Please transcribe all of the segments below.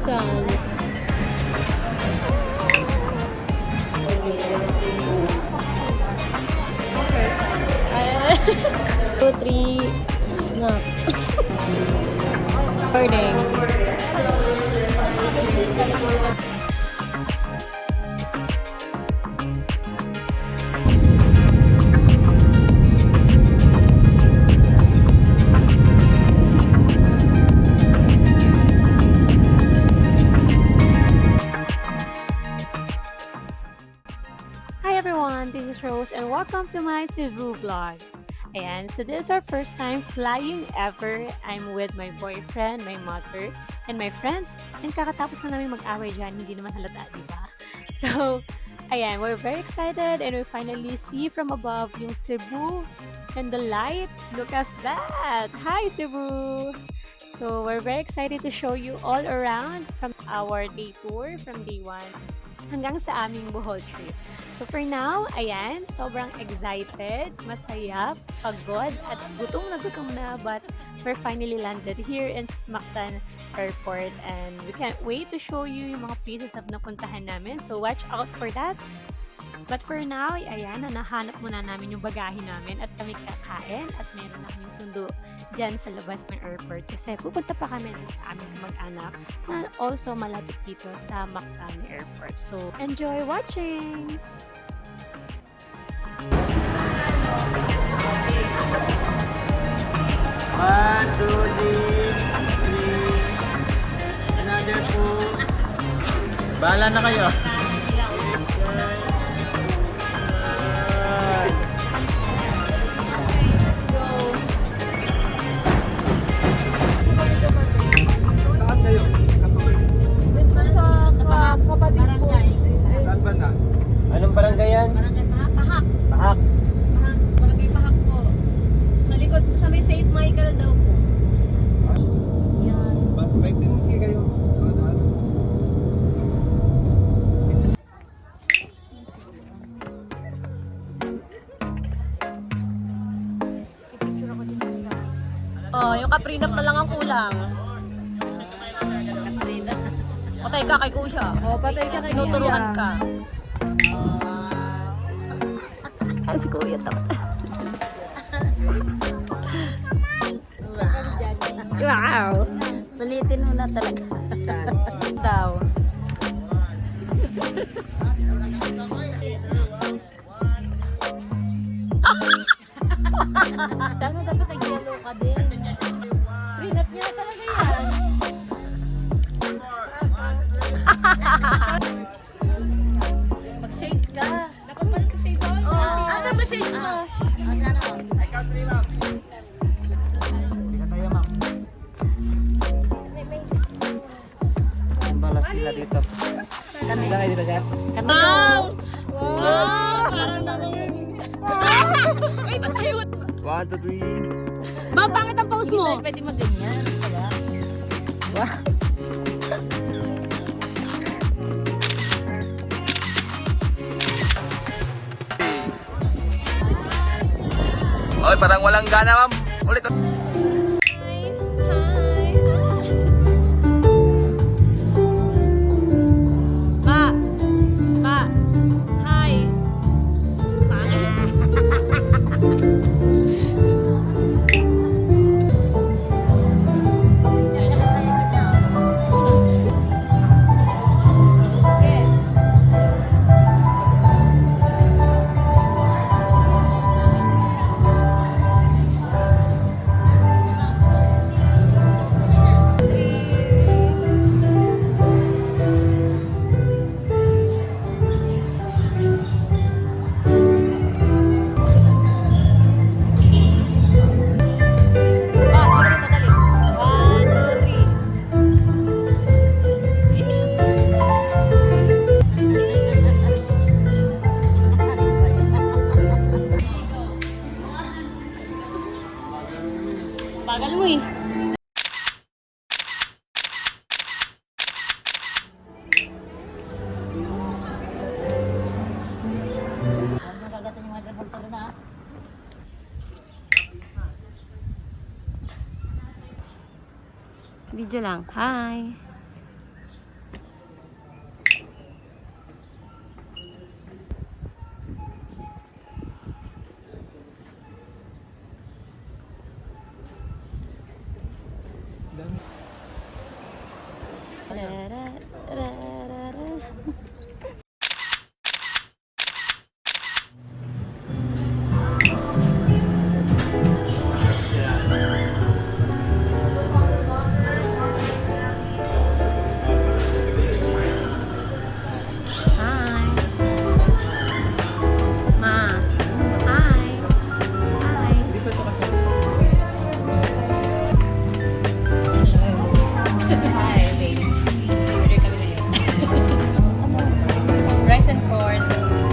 Saan? Two, three, snap. Recording. Hi everyone, this is Rose and welcome to my Cebu vlog. Ayan, so this is our first time flying ever. I'm with my boyfriend, my mother, and my friends. And kakatapos na namin mag-away dyan, hindi naman halata, di ba? So, ayan, we're very excited and we finally see from above yung Cebu and the lights. Look at that! Hi Cebu! So, we're very excited to show you all around from our day tour from day 1 hanggang sa aming Bohol trip. So for now, ayan, sobrang excited, masaya, pagod, at gutom na gutom na, but we're finally landed here in Mactan Airport and we can't wait to show you yung mga places na napuntahan namin. So watch out for that. But for now, ayan, nahanap muna namin yung bagahe namin at kami kakain at meron na kaming sundo dyan sa labas ng airport kasi pupunta pa kami sa aming mag-anak na also malapit dito sa Mactan Airport. So, enjoy watching! One, two, three. Another food. Bahala na kayo. Saan kayo? Sa kapatid ko. Saan ba na? Anong barangay yan? Barangay Pahak. Pahak. Pahak. Pahak. Barangay Pahak po. Sa likod po sa may St. Michael daw po. Yan. May tinuki kayo. Oh, yung kaprinap na lang ang kulang. Patay ka kay Kusya. Oh, patay ka kay Tinuturuan ka. Ang si Kuya to. Wow! Sulitin mo na talaga. Daw. Tama, dapat nag-yellow ka din. Rinap niya talaga yan. Mag-shades ka. Dapat pala mag-shades ako. Asa ba shades mo? Hindi ka tayo, ma'am. Ang balas nila dito. Saan kayo dito, sir? Wow! Wow! Parang naman. Wait, ba't kayo? 1, 2, 3. Ma'am, pangit ang pose mo. Pwede mag-ganyan. Diba? Oy, parang walang gana, ma'am. Ulit. Ma! Ma! Hi! Bagal mo eh. Video lang. Hi! Rice and corn.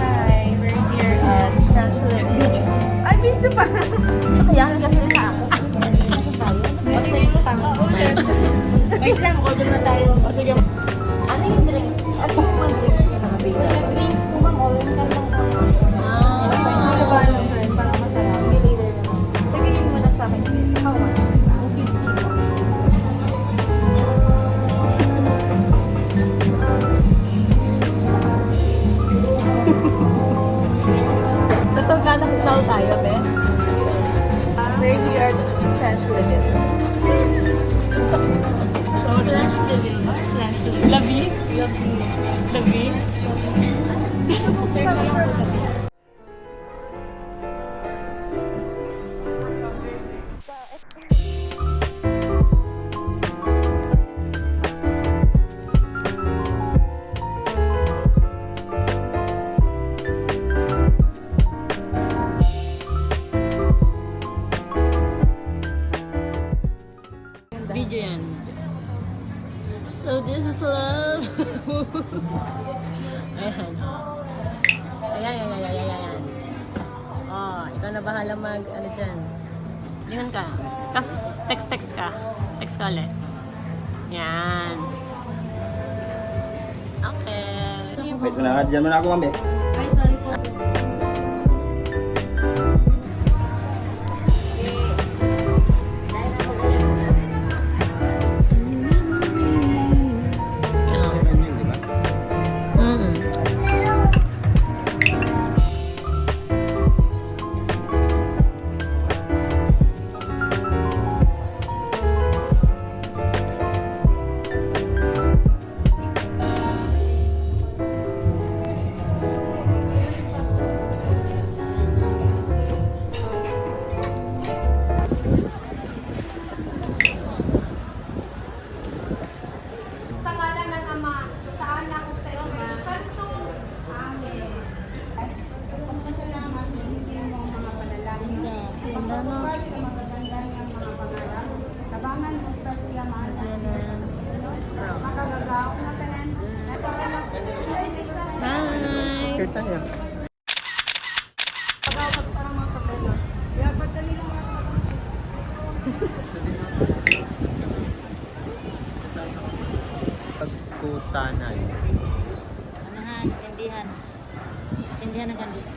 Hi, we're here at French Beach. Ay, pizza pa! Kaya kasi sa ako. Wait lang, order na tayo. O sige. Ano yung drinks? Ano yung mga drinks ka nakabila? Drinks po ma'am, all in ka lang po. Ano ba lang, friend? Parang masarap. May later naman. Sige, yun mo na sa akin. How much? 250 po. Kasal ka na sa tayo, be? We're here at French Living. So, French Living. French Living. Lavi? Lavi. Lavi? Serve mo lang po sa beach. Video yan. So this is love. Ayan. Ayan. Oh, ikaw na bahala mag, ano dyan. Lingan ka. Tapos, text ka. Text ka ulit. Yan. Okay. Wait mo na, dyan mo na ako, mami. Ay, sorry po. Sa ngalan ng Ama, sa Anak, sa Espiritu Santo. Amen. Salamat sa inyong mga panalangin. Pagpapalad ng magaganda niyang mga pangalan. Tabangan mo sa tiyaman. Makagagaw na tanan. Hi! Kita niya. Pagkutanan. Anahan, sindihan. Sindihan ng kandila.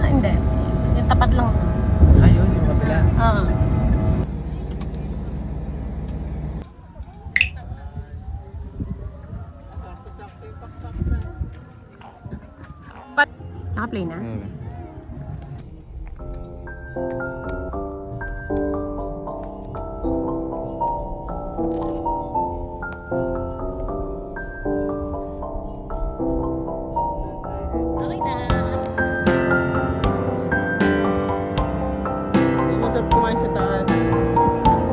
Hindi. Yung tapat lang. Ayun, sa kabila. Naka-play na? Okay na. Masarap kumain sa taas.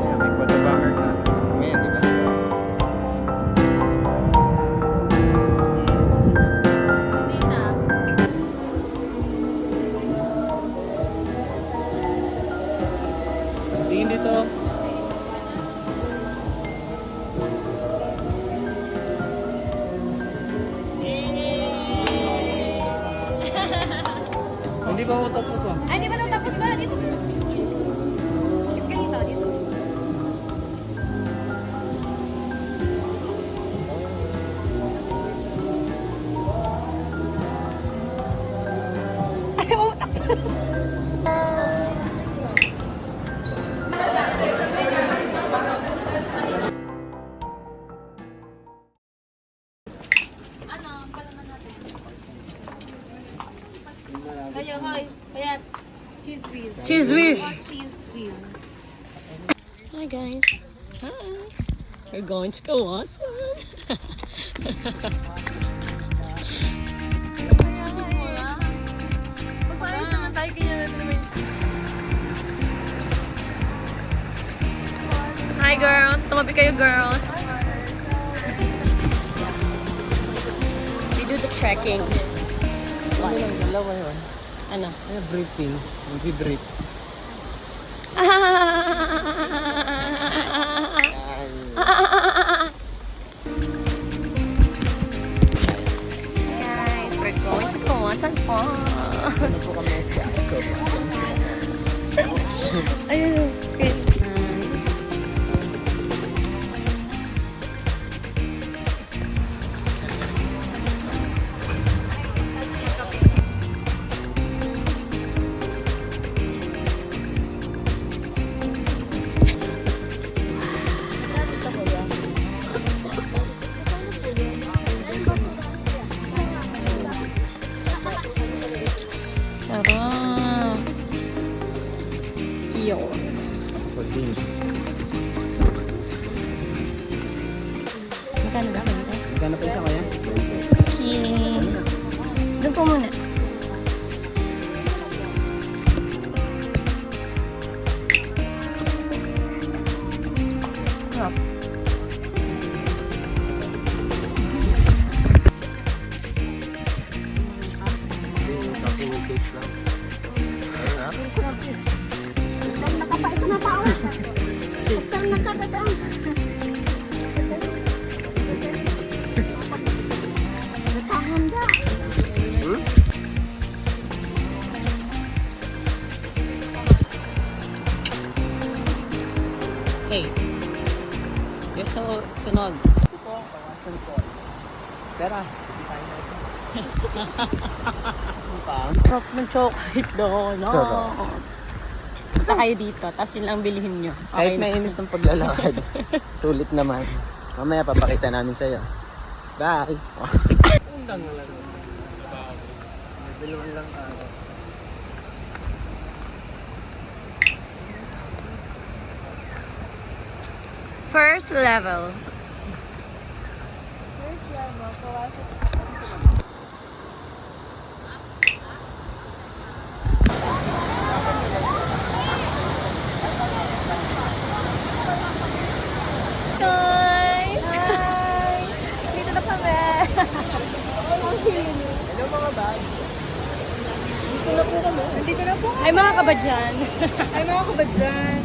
Yeah, may quarter banger ka. Gusto mo yan, di ba? Hindi na. Tingin dito. Hindi pa ako tapos ah. Ay, di ba nung tapos ba? Dito. Kiss ka dito. Dito. Ay, utak. Kayo, hoy. Payat. Cheese whiz. Cheese whiz. Cheese whiz. Hi guys. Hi. We're going to Kawasan. Magpaayos naman tayo kanya natin naman. Hi girls. Tumabi kayo, girls. We do the trekking. Ano lang, dalawa yun. Ano? Ano, briefing. Mag-brief. Guys, we're going to Kawasan Falls. Ano po kami sa Ayun, okay. Sarap. Iyo. Pag-din. Magkano ba? Magkano po isa kaya? Okay. Doon po muna. Sarap. Tapos lang. Ayun ha? Nakapait na tao. Basta nakakadaan. Nakahanda. Hmm? Hey. You're so sunog. Pera. Sarap ng chocolate doon. No? Sarap. Punta kayo dito, tapos yun lang bilihin nyo. Kahit mainit ng paglalakad. Sulit naman. Mamaya papakita namin sa'yo. Bye! Undang na lang. Bilon lang tayo. First level. Guys! Hi! Dito na kami. Hello mga bag! Ay mga kabadyan. Ay, mga kabadyan.